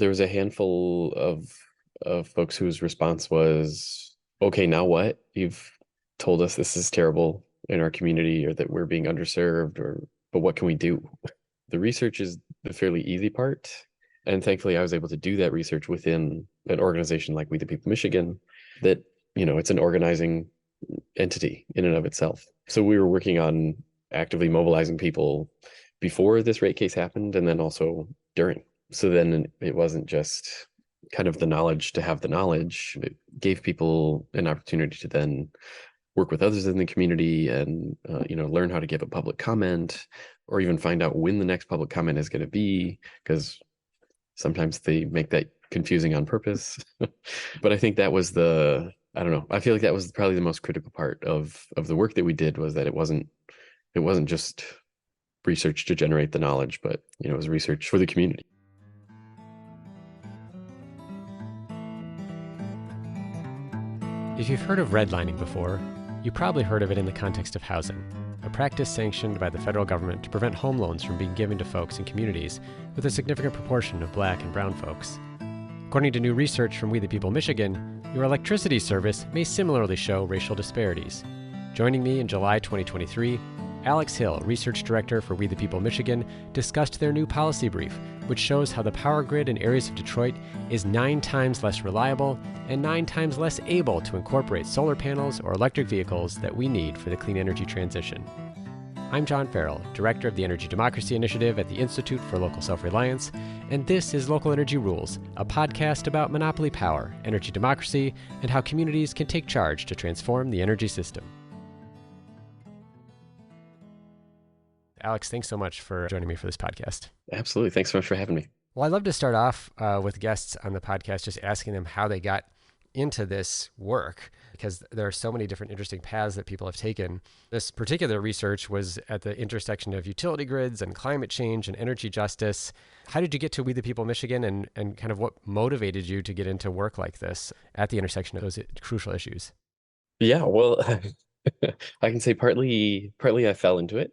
There was a handful of folks whose response was, okay, now what? You've told us this is terrible in our community or that we're being underserved but what can we do? The research is the fairly easy part. And thankfully I was able to do that research within an organization like We the People Michigan that, it's an organizing entity in and of itself. So we were working on actively mobilizing people before this rate case happened and then also during. So then it wasn't just kind of the knowledge to have the knowledge. It gave people an opportunity to then work with others in the community and learn how to give a public comment or even find out when the next public comment is going to be, because sometimes they make that confusing on purpose. But I think that was I don't know, I feel like that was probably the most critical part of the work that we did, was that it wasn't just research to generate the knowledge, but it was research for the community. If you've heard of redlining before, you probably heard of it in the context of housing, a practice sanctioned by the federal government to prevent home loans from being given to folks in communities with a significant proportion of Black and brown folks. According to new research from We the People Michigan, your electricity service may similarly show racial disparities. Joining me in July 2023, Alex Hill, Research Director for We the People Michigan, discussed their new policy brief, which shows how the power grid in areas of Detroit is 9 times less reliable and 9 times less able to incorporate solar panels or electric vehicles that we need for the clean energy transition. I'm John Farrell, Director of the Energy Democracy Initiative at the Institute for Local Self-Reliance, and this is Local Energy Rules, a podcast about monopoly power, energy democracy, and how communities can take charge to transform the energy system. Alex, thanks so much for joining me for this podcast. Absolutely. Thanks so much for having me. Well, I'd love to start off with guests on the podcast, just asking them how they got into this work, because there are so many different interesting paths that people have taken. This particular research was at the intersection of utility grids and climate change and energy justice. How did you get to We the People Michigan, and kind of what motivated you to get into work like this at the intersection of those crucial issues? Yeah, well, I can say partly I fell into it.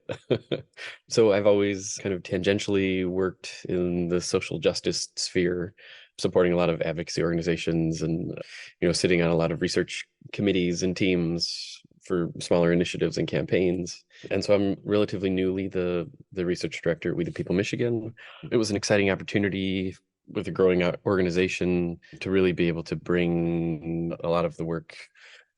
So I've always kind of tangentially worked in the social justice sphere, supporting a lot of advocacy organizations and, sitting on a lot of research committees and teams for smaller initiatives and campaigns. And so I'm relatively newly the research director at We the People Michigan. It was an exciting opportunity with a growing organization to really be able to bring a lot of the work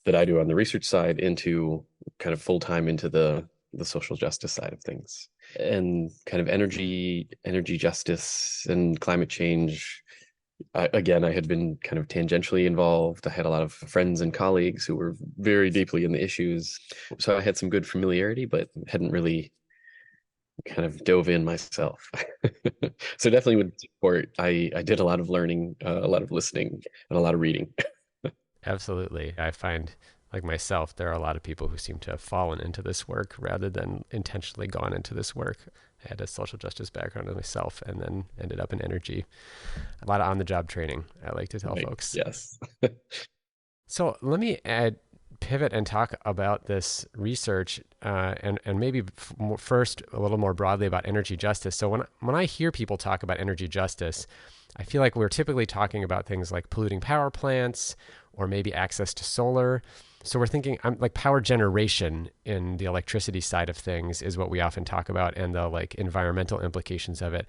that I do on the research side into kind of full-time into the social justice side of things. And kind of energy justice and climate change. I had been kind of tangentially involved. I had a lot of friends and colleagues who were very deeply in the issues. So I had some good familiarity, but hadn't really kind of dove in myself. So definitely with support, I did a lot of learning, a lot of listening, and a lot of reading. Absolutely. I find, like myself, there are a lot of people who seem to have fallen into this work rather than intentionally gone into this work. I had a social justice background myself and then ended up in energy. A lot of on-the-job training, I like to tell folks. Yes. So let me pivot and talk about this research and maybe first a little more broadly about energy justice. So when I hear people talk about energy justice, I feel like we're typically talking about things like polluting power plants or maybe access to solar. So we're thinking like power generation in the electricity side of things is what we often talk about, and the like environmental implications of it.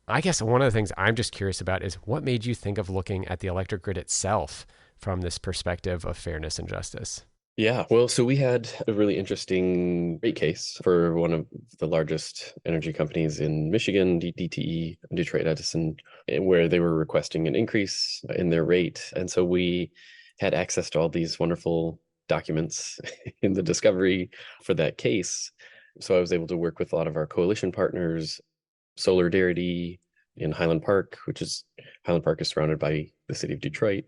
I guess one of the things I'm just curious about is what made you think of looking at the electric grid itself from this perspective of fairness and justice? Yeah, well, so we had a really interesting rate case for one of the largest energy companies in Michigan, DTE, Detroit Edison, where they were requesting an increase in their rate. And so we had access to all these wonderful documents in the discovery for that case. So I was able to work with a lot of our coalition partners, Solidarity in Highland Park, Highland Park is surrounded by the city of Detroit,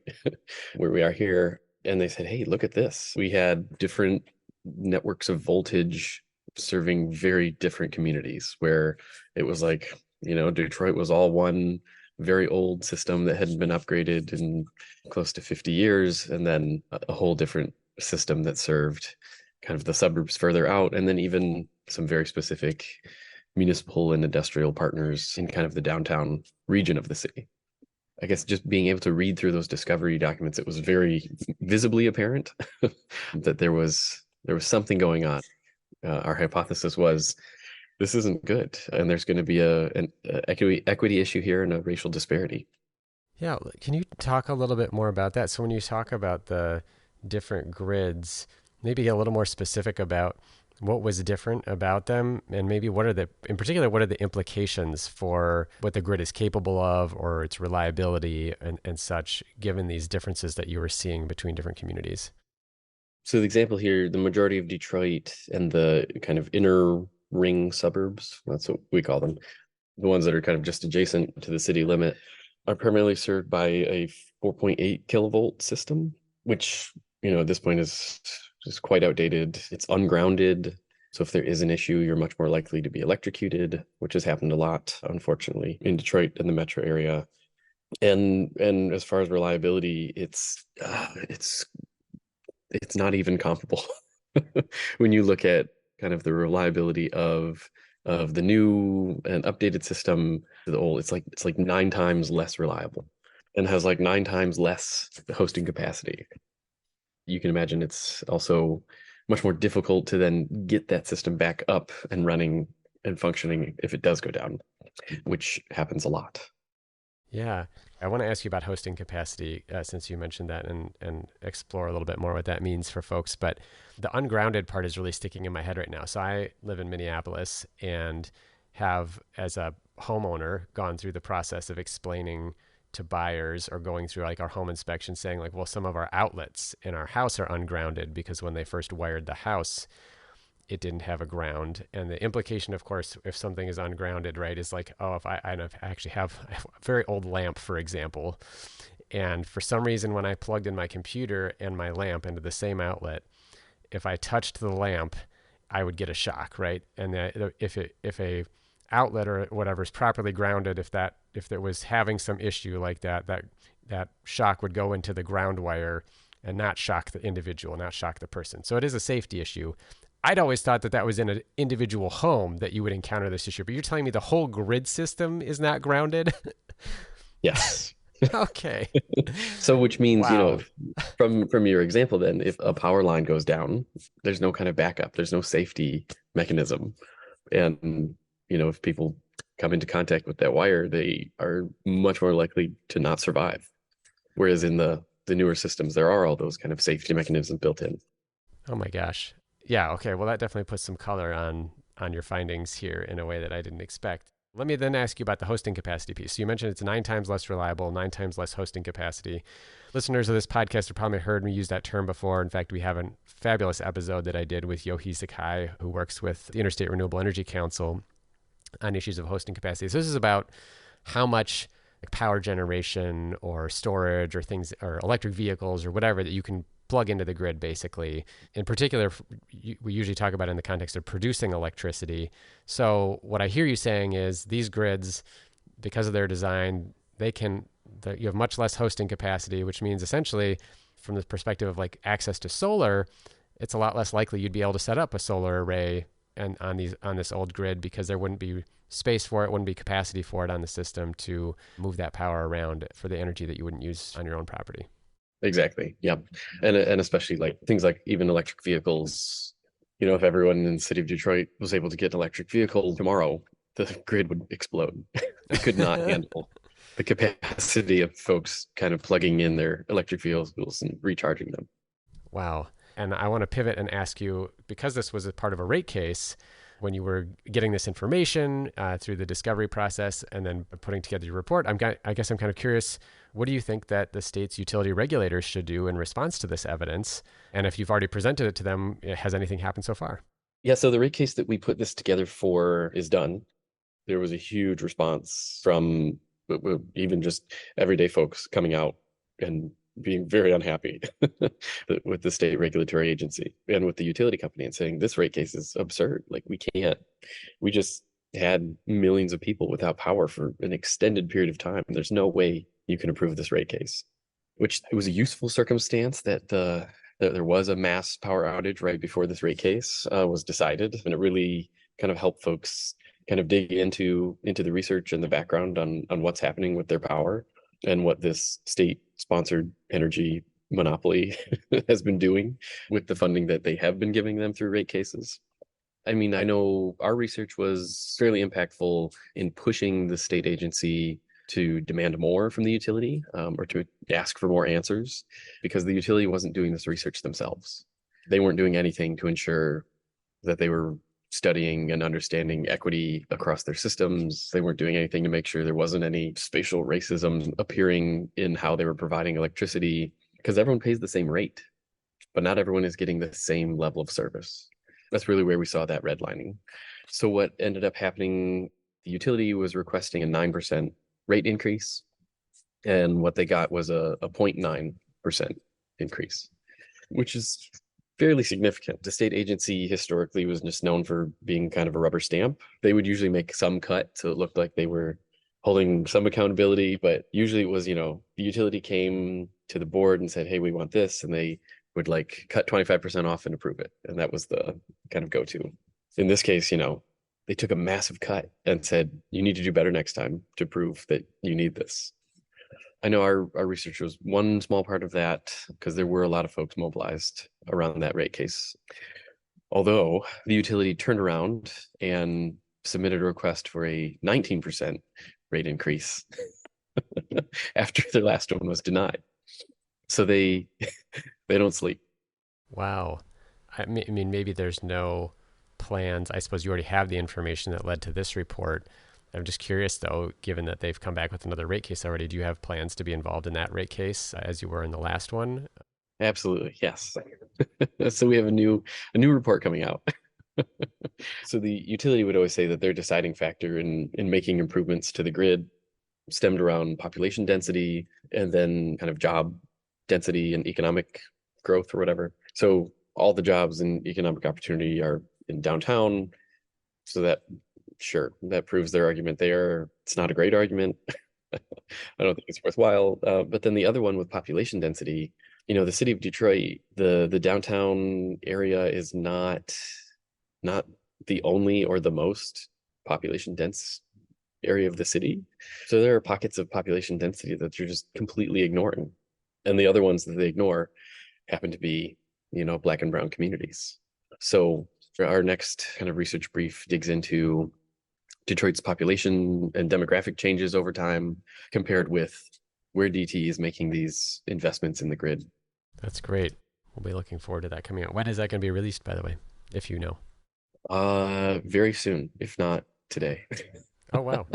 where we are here. And they said, hey, look at this. We had different networks of voltage serving very different communities, where it was like, Detroit was all one very old system that hadn't been upgraded in close to 50 years. And then a whole different system that served kind of the suburbs further out. And then even some very specific municipal and industrial partners in kind of the downtown region of the city. I guess just being able to read through those discovery documents, it was very visibly apparent that there was something going on. Our hypothesis was this isn't good, and there's going to be an equity issue here and a racial disparity. Yeah, can you talk a little bit more about that? So when you talk about the different grids, maybe get a little more specific about what was different about them, and maybe what are in particular, what are the implications for what the grid is capable of or its reliability and such, given these differences that you were seeing between different communities? So the example here, the majority of Detroit and the kind of inner ring suburbs, that's what we call them, the ones that are kind of just adjacent to the city limit, are primarily served by a 4.8 kilovolt system, which, at this point is just quite outdated. It's ungrounded. So if there is an issue, you're much more likely to be electrocuted, which has happened a lot, unfortunately, in Detroit and the metro area. And as far as reliability, it's not even comparable. When you look at kind of the reliability of the new and updated system to the old, it's like 9 times less reliable and has like 9 times less hosting capacity. You can imagine it's also much more difficult to then get that system back up and running and functioning if it does go down, which happens a lot. Yeah. I want to ask you about hosting capacity since you mentioned that and explore a little bit more what that means for folks. But the ungrounded part is really sticking in my head right now. So I live in Minneapolis and have, as a homeowner, gone through the process of explaining to buyers or going through like our home inspection saying like, well, some of our outlets in our house are ungrounded because when they first wired the house, it didn't have a ground. And the implication, of course, if something is ungrounded, right, is like, oh, if I actually have a very old lamp, for example, and for some reason, when I plugged in my computer and my lamp into the same outlet, if I touched the lamp, I would get a shock, right? And if a outlet or whatever is properly grounded, if it was having some issue like that shock would go into the ground wire and not shock the individual, not shock the person. So it is a safety issue. I'd always thought that was in an individual home that you would encounter this issue, but you're telling me the whole grid system is not grounded? Yes. Okay. So which means, Wow. from your example, then if a power line goes down, there's no kind of backup, there's no safety mechanism. And, if people come into contact with that wire, they are much more likely to not survive. Whereas in the newer systems, there are all those kind of safety mechanisms built in. Oh my gosh. Yeah, okay. Well, that definitely puts some color on your findings here in a way that I didn't expect. Let me then ask you about the hosting capacity piece. So you mentioned it's 9 times less reliable, 9 times less hosting capacity. Listeners of this podcast have probably heard me use that term before. In fact, we have a fabulous episode that I did with Yohi Sakai, who works with the Interstate Renewable Energy Council on issues of hosting capacity. So this is about how much power generation or storage or things or electric vehicles or whatever that you can plug into the grid, basically. In particular, we usually talk about it in the context of producing electricity. So what I hear you saying is these grids, because of their design, you have much less hosting capacity, which means essentially from the perspective of like access to solar, it's a lot less likely you'd be able to set up a solar array and on this old grid because there wouldn't be space for it, wouldn't be capacity for it on the system to move that power around for the energy that you wouldn't use on your own property. Exactly. Yep. And especially like things like even electric vehicles, if everyone in the city of Detroit was able to get an electric vehicle tomorrow, the grid would explode. It could not handle the capacity of folks kind of plugging in their electric vehicles and recharging them. Wow. And I want to pivot and ask you, because this was a part of a rate case, when you were getting this information through the discovery process and then putting together your report, I guess I'm kind of curious, what do you think that the state's utility regulators should do in response to this evidence? And if you've already presented it to them, has anything happened so far? Yeah, so the rate case that we put this together for is done. There was a huge response from even just everyday folks coming out and being very unhappy with the state regulatory agency and with the utility company and saying this rate case is absurd. Like we just had millions of people without power for an extended period of time. There's no way you can approve this rate case, which it was a useful circumstance that there was a mass power outage right before this rate case was decided. And it really kind of helped folks kind of dig into the research and the background on what's happening with their power. and what this state-sponsored energy monopoly has been doing with the funding that they have been giving them through rate cases. I mean, I know our research was fairly impactful in pushing the state agency to demand more from the utility, or to ask for more answers, because the utility wasn't doing this research themselves. They weren't doing anything to ensure that they were studying and understanding equity across their systems. They weren't doing anything to make sure there wasn't any spatial racism appearing in how they were providing electricity, because everyone pays the same rate, but not everyone is getting the same level of service. That's really where we saw that redlining. So what ended up happening, the utility was requesting a 9% rate increase, and what they got was a 0.9% increase, which is fairly significant. The state agency historically was just known for being kind of a rubber stamp. They would usually make some cut, so it looked like they were holding some accountability, but usually it was, the utility came to the board and said, hey, we want this, and they would like cut 25% off and approve it. And that was the kind of go-to. In this case, they took a massive cut and said, you need to do better next time to prove that you need this. I know our research was one small part of that, because there were a lot of folks mobilized around that rate case. Although the utility turned around and submitted a request for a 19% rate increase after their last one was denied. So they don't sleep. Wow. I mean, maybe there's no plans. I suppose you already have the information that led to this report. I'm just curious, though, given that they've come back with another rate case already, do you have plans to be involved in that rate case as you were in the last one? Absolutely, yes. So we have a new report coming out. So the utility would always say that their deciding factor in making improvements to the grid stemmed around population density, and then kind of job density and economic growth or whatever. So all the jobs and economic opportunity are in downtown. So that proves their argument there. It's not a great argument. I don't think it's worthwhile. But then the other one with population density, the city of Detroit, the downtown area is not the only or the most population dense area of the city. So there are pockets of population density that you're just completely ignoring. And the other ones that they ignore happen to be, Black and brown communities. So our next kind of research brief digs into Detroit's population and demographic changes over time, compared with where DTE is making these investments in the grid. That's great. We'll be looking forward to that coming out. When is that going to be released, by the way, if you know? Very soon, if not today. Oh, wow.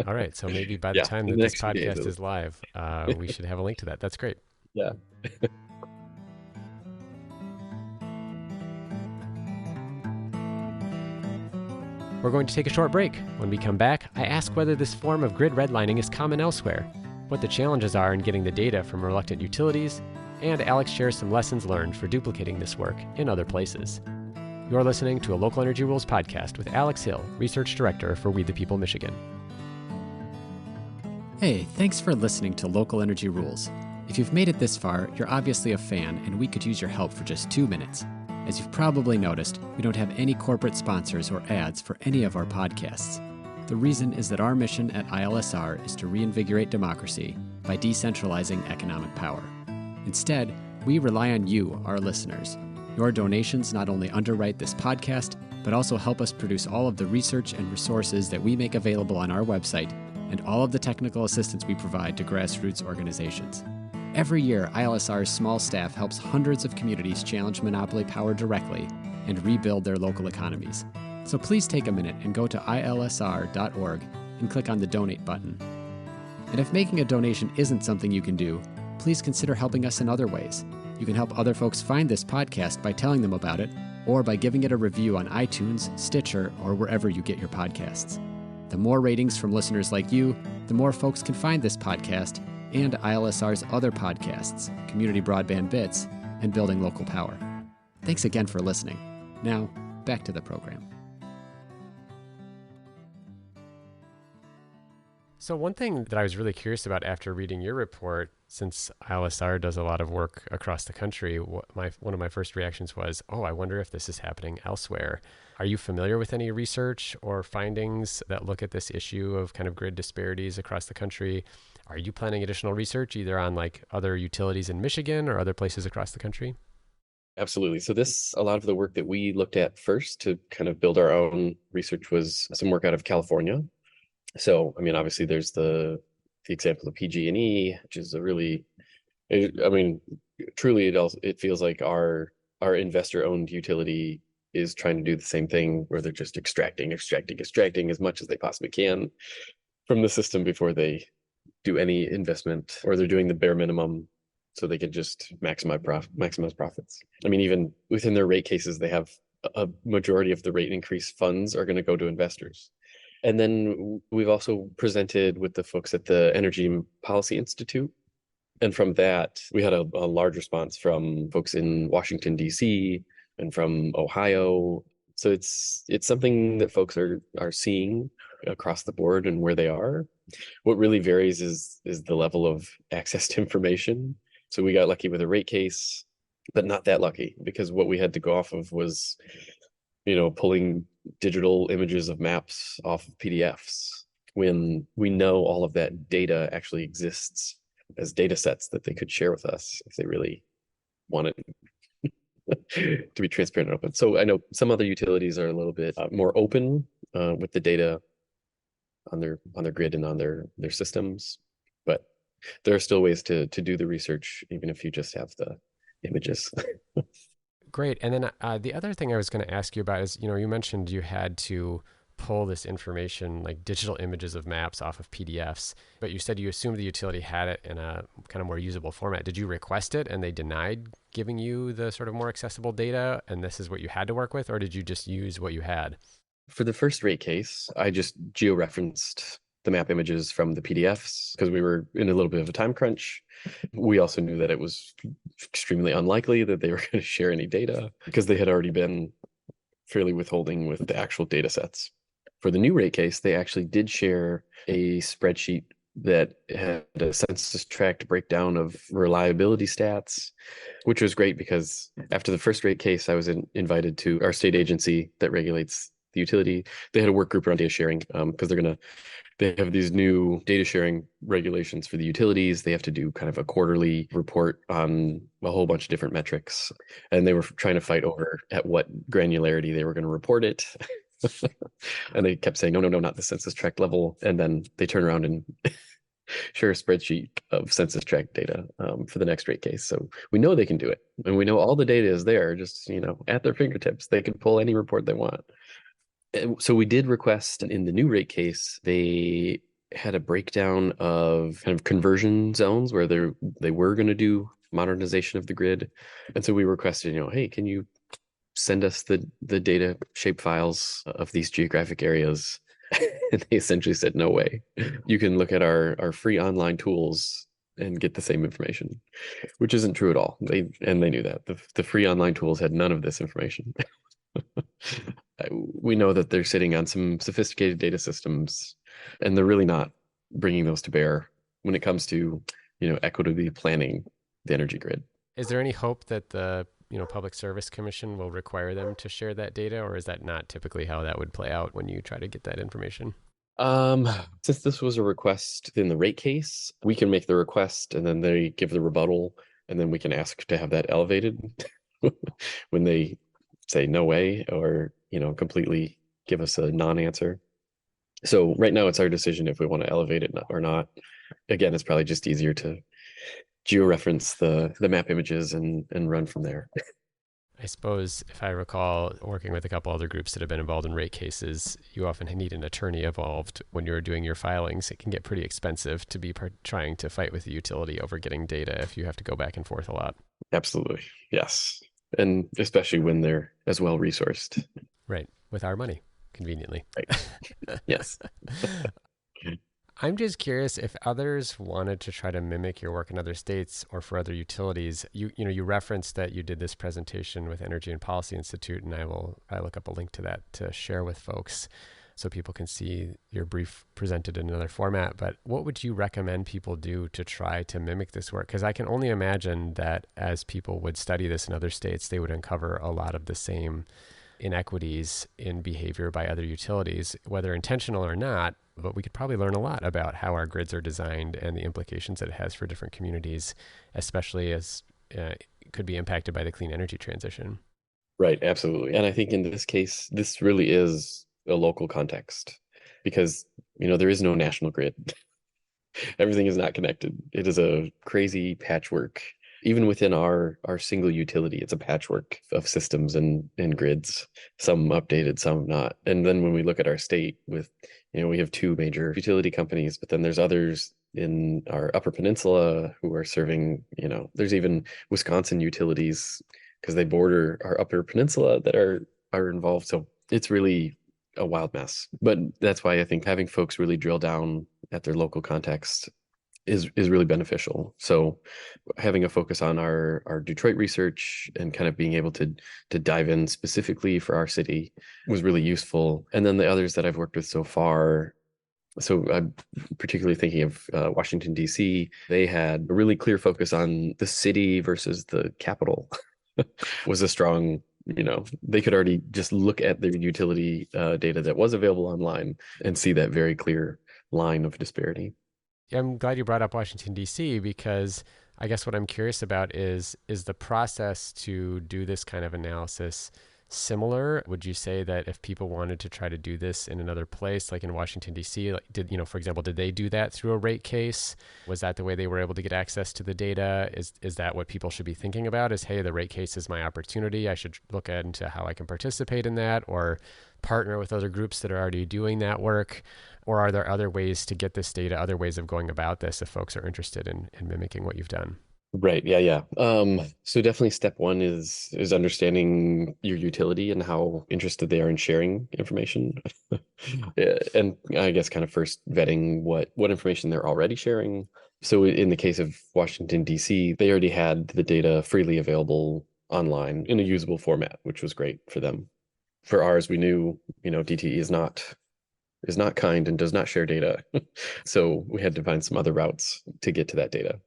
All right. So maybe by the Yeah, time the that this next few days podcast is live, we should have a link to that. That's great. Yeah. We're going to take a short break. When we come back, I ask whether this form of grid redlining is common elsewhere, what the challenges are in getting the data from reluctant utilities, and Alex shares some lessons learned for duplicating this work in other places. You're listening to a Local Energy Rules podcast with Alex Hill, Research Director for We the People Michigan. Hey, thanks for listening to Local Energy Rules. If you've made it this far, you're obviously a fan, and we could use your help for just 2 minutes. As you've probably noticed, we don't have any corporate sponsors or ads for any of our podcasts. The reason is that our mission at ILSR is to reinvigorate democracy by decentralizing economic power. Instead, we rely on you, our listeners. Your donations not only underwrite this podcast, but also help us produce all of the research and resources that we make available on our website, and all of the technical assistance we provide to grassroots organizations. Every year, ILSR's small staff helps hundreds of communities challenge monopoly power directly and rebuild their local economies. So please take a minute and go to ilsr.org and click on the donate button. And if making a donation isn't something you can do, please consider helping us in other ways. You can help other folks find this podcast by telling them about it, or by giving it a review on iTunes, Stitcher, or wherever you get your podcasts. The more ratings from listeners like you, the more folks can find this podcast and ILSR's other podcasts, Community Broadband Bits, and Building Local Power. Thanks again for listening. Now, back to the program. So one thing that I was really curious about after reading your report, since ILSR does a lot of work across the country, one of my first reactions was, "Oh, I wonder if this is happening elsewhere." Are you familiar with any research or findings that look at this issue of kind of grid disparities across the country? Are you planning additional research either on like other utilities in Michigan or other places across the country? Absolutely. So a lot of the work that we looked at first to kind of build our own research was some work out of California. So, I mean, obviously there's the example of PG&E, which is a really, I mean, truly it feels like our investor-owned utility is trying to do the same thing where they're just extracting as much as they possibly can from the system before they do any investment, or they're doing the bare minimum so they can just maximize profits. I mean, even within their rate cases, they have a majority of the rate increase funds are going to go to investors. And then we've also presented with the folks at the Energy Policy Institute. And from that, we had a large response from folks in Washington, D.C. and from Ohio. So it's something that folks are seeing across the board and where they are. What really varies is the level of access to information. So we got lucky with a rate case, but not that lucky, because what we had to go off of was, pulling digital images of maps off of PDFs when we know all of that data actually exists as data sets that they could share with us if they really wanted to be transparent and open. So I know some other utilities are a little bit more open with the data on their grid and on their systems, but there are still ways to do the research even if you just have the images. Great. And then the other thing I was going to ask you about is, you mentioned you had to pull this information, like digital images of maps off of PDFs, but you said you assumed the utility had it in a kind of more usable format. Did you request it and they denied giving you the sort of more accessible data and this is what you had to work with, or did you just use what you had? For the first rate case, I just geo-referenced the map images from the PDFs because we were in a little bit of a time crunch. We also knew that it was extremely unlikely that they were going to share any data because they had already been fairly withholding with the actual data sets. For the new rate case, they actually did share a spreadsheet that had a census tract breakdown of reliability stats, which was great because after the first rate case, I was invited to our state agency that regulates the utility. They had a work group around data sharing because they have these new data sharing regulations for the utilities. They have to do kind of a quarterly report on a whole bunch of different metrics. And they were trying to fight over at what granularity they were going to report it. And they kept saying, no, not the census tract level. And then they turn around and share a spreadsheet of census tract data for the next rate case. So we know they can do it. And we know all the data is there, just, at their fingertips. They can pull any report they want. So we did request in the new rate case, they had a breakdown of kind of conversion zones where they were going to do modernization of the grid. And so we requested, hey, can you send us the data shape files of these geographic areas? And they essentially said, no way. You can look at our free online tools and get the same information, which isn't true at all. They knew that. The free online tools had none of this information. We know that they're sitting on some sophisticated data systems, and they're really not bringing those to bear when it comes to, equitably planning the energy grid. Is there any hope that the Public Service Commission will require them to share that data, or is that not typically how that would play out when you try to get that information? Since this was a request in the rate case, we can make the request and then they give the rebuttal, and then we can ask to have that elevated when they say no way or completely give us a non-answer. So right now it's our decision if we want to elevate it or not. Again, it's probably just easier to geo-reference the map images and run from there. I suppose if I recall working with a couple other groups that have been involved in rate cases, you often need an attorney involved when you're doing your filings. It can get pretty expensive to be trying to fight with the utility over getting data if you have to go back and forth a lot. Absolutely. Yes. And especially when they're as well resourced. Right. With our money, conveniently. Right. Yes. I'm just curious if others wanted to try to mimic your work in other states or for other utilities. You referenced that you did this presentation with Energy and Policy Institute, and I look up a link to that to share with folks. so people can see your brief presented in another format. But what would you recommend people do to try to mimic this work? Because I can only imagine that as people would study this in other states, they would uncover a lot of the same inequities in behavior by other utilities, whether intentional or not. But we could probably learn a lot about how our grids are designed and the implications that it has for different communities, especially as it could be impacted by the clean energy transition. Right, absolutely. And I think in this case, this really is a local context because, there is no national grid. Everything is not connected. It is a crazy patchwork. Even within our single utility, it's a patchwork of systems and grids, some updated, some not. And then when we look at our state with, we have two major utility companies, but then there's others in our Upper Peninsula who are serving, there's even Wisconsin utilities because they border our Upper Peninsula that are involved. So it's really a wild mess. But that's why I think having folks really drill down at their local context is really beneficial. So having a focus on our Detroit research and kind of being able to dive in specifically for our city was really useful. And then the others that I've worked with so far, so I'm particularly thinking of Washington, D.C. They had a really clear focus on the city versus the capital was a strong, they could already just look at their utility data that was available online and see that very clear line of disparity. I'm glad you brought up Washington, D.C., because I guess what I'm curious about is the process to do this kind of analysis similar? Would you say that if people wanted to try to do this in another place, like in Washington, D.C., for example, did they do that through a rate case? Was that the way they were able to get access to the data? Is that what people should be thinking about is, hey, the rate case is my opportunity. I should look into how I can participate in that or partner with other groups that are already doing that work? Or are there other ways to get this data, other ways of going about this if folks are interested in mimicking what you've done? Right. Yeah. Yeah. So definitely step one is understanding your utility and how interested they are in sharing information. Yeah, and I guess kind of first vetting what information they're already sharing. So in the case of Washington, D.C., they already had the data freely available online in a usable format, which was great for them. For ours, we knew, DTE is not kind and does not share data. So we had to find some other routes to get to that data.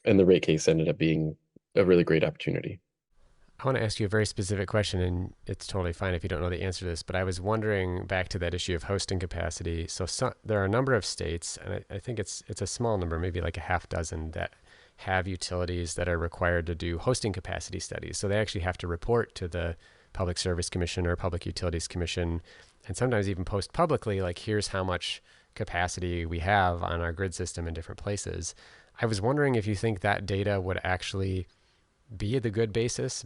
And the rate case ended up being a really great opportunity. I want to ask you a very specific question, and it's totally fine if you don't know the answer to this, but I was wondering back to that issue of hosting capacity. So there are a number of states, and I think it's a small number, maybe like a half dozen, that have utilities that are required to do hosting capacity studies. So they actually have to report to the Public Service Commission or Public Utilities Commission, and sometimes even post publicly, like, here's how much capacity we have on our grid system in different places. I was wondering if you think that data would actually be a good basis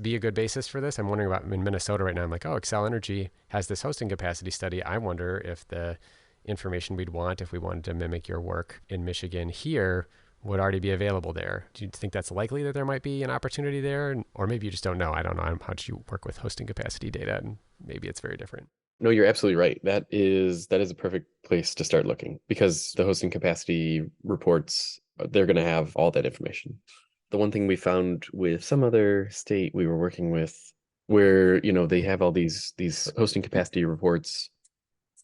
for this. I'm wondering about in Minnesota right now. I'm like, oh, Xcel Energy has this hosting capacity study. I wonder if the information we'd want if we wanted to mimic your work in Michigan here would already be available there. Do you think that's likely that there might be an opportunity there? Or maybe you just don't know. I don't know how much you work with hosting capacity data, and maybe it's very different. No, you're absolutely right. That is a perfect place to start looking because the hosting capacity reports, they're going to have all that information. The one thing we found with some other state we were working with where, they have all these hosting capacity reports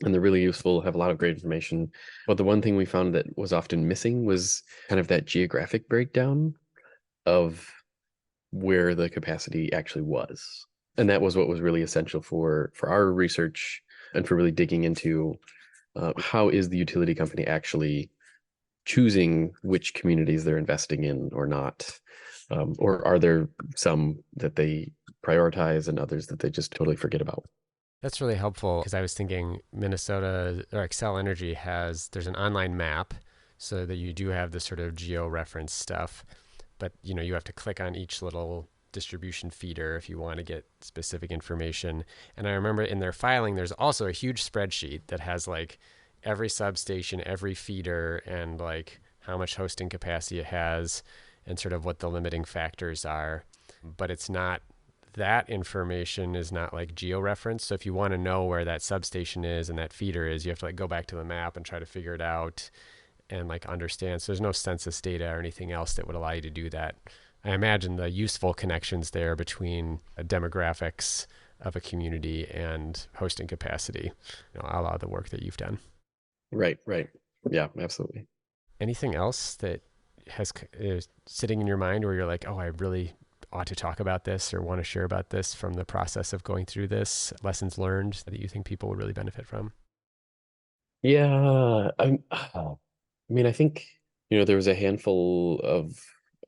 and they're really useful, have a lot of great information. But the one thing we found that was often missing was kind of that geographic breakdown of where the capacity actually was. And that was what was really essential for our research and for really digging into how is the utility company actually choosing which communities they're investing in or not, or are there some that they prioritize and others that they just totally forget about. That's really helpful because I was thinking Minnesota or Xcel Energy there's an online map so that you do have this sort of geo-reference stuff, but you have to click on each little distribution feeder if you want to get specific information. And I remember in their filing, there's also a huge spreadsheet that has like every substation, every feeder, and like how much hosting capacity it has and sort of what the limiting factors are. But that information is not like geo-referenced. So if you want to know where that substation is and that feeder is, you have to like go back to the map and try to figure it out and like understand. So there's no census data or anything else that would allow you to do that. I imagine the useful connections there between demographics of a community and hosting capacity, a lot of the work that you've done. Right, right. Yeah, absolutely. Anything else that is sitting in your mind where you're like, oh, I really ought to talk about this or want to share about this from the process of going through this, lessons learned that you think people would really benefit from? Yeah, I mean, I think, there was a handful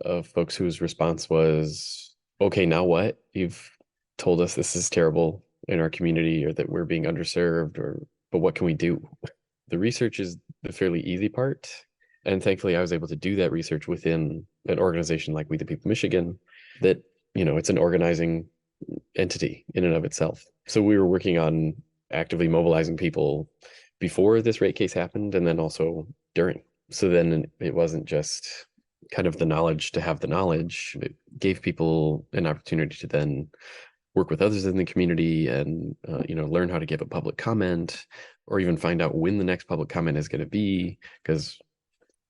of folks whose response was, okay, now what? You've told us this is terrible in our community or that we're being underserved but what can we do? The research is the fairly easy part. And thankfully, I was able to do that research within an organization like We the People Michigan that, it's an organizing entity in and of itself. So we were working on actively mobilizing people before this rate case happened and then also during. So then it wasn't just kind of the knowledge to have the knowledge. It gave people an opportunity to then work with others in the community and learn how to give a public comment or even find out when the next public comment is going to be, because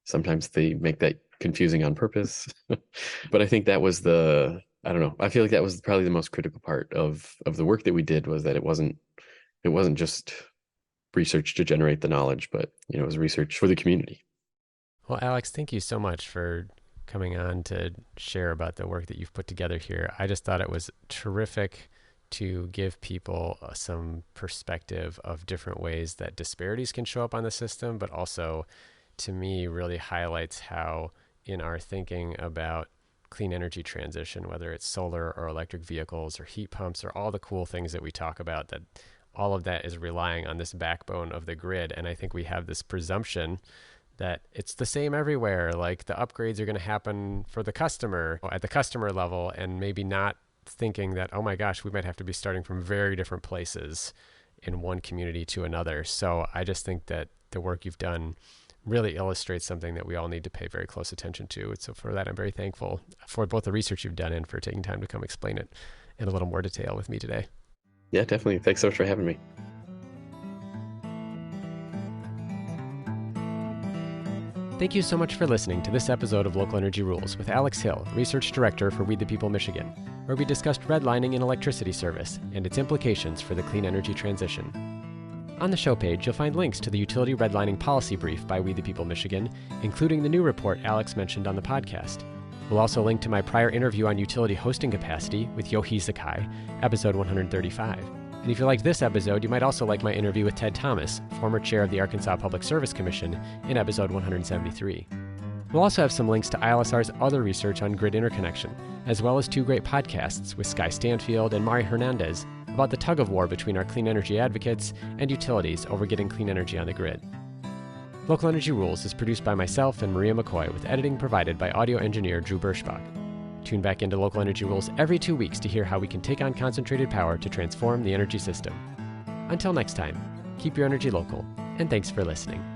sometimes they make that confusing on purpose. But I think that was I don't know, I feel like that was probably the most critical part of the work that we did, was that it wasn't just research to generate the knowledge, but it was research for the community. Well, Alex, thank you so much for coming on to share about the work that you've put together here. I just thought it was terrific to give people some perspective of different ways that disparities can show up on the system, but also, to me, really highlights how in our thinking about clean energy transition, whether it's solar or electric vehicles or heat pumps or all the cool things that we talk about, that all of that is relying on this backbone of the grid. And I think we have this presumption that it's the same everywhere. Like the upgrades are going to happen for the customer at the customer level, and maybe not thinking that, oh my gosh, we might have to be starting from very different places in one community to another. So I just think that the work you've done really illustrates something that we all need to pay very close attention to. And so for that, I'm very thankful for both the research you've done and for taking time to come explain it in a little more detail with me today. Yeah, definitely. Thanks so much for having me. Thank you so much for listening to this episode of Local Energy Rules with Alex Hill, Research Director for We the People Michigan, where we discussed redlining in electricity service and its implications for the clean energy transition. On the show page, you'll find links to the Utility Redlining Policy Brief by We the People Michigan, including the new report Alex mentioned on the podcast. We'll also link to my prior interview on utility hosting capacity with Yohei Sakai, episode 135. And if you liked this episode, you might also like my interview with Ted Thomas, former chair of the Arkansas Public Service Commission, in episode 173. We'll also have some links to ILSR's other research on grid interconnection, as well as 2 great podcasts with Sky Stanfield and Mari Hernandez about the tug-of-war between our clean energy advocates and utilities over getting clean energy on the grid. Local Energy Rules is produced by myself and Maria McCoy, with editing provided by audio engineer Drew Birschbach. Tune back into Local Energy Rules every 2 weeks to hear how we can take on concentrated power to transform the energy system. Until next time, keep your energy local, and thanks for listening.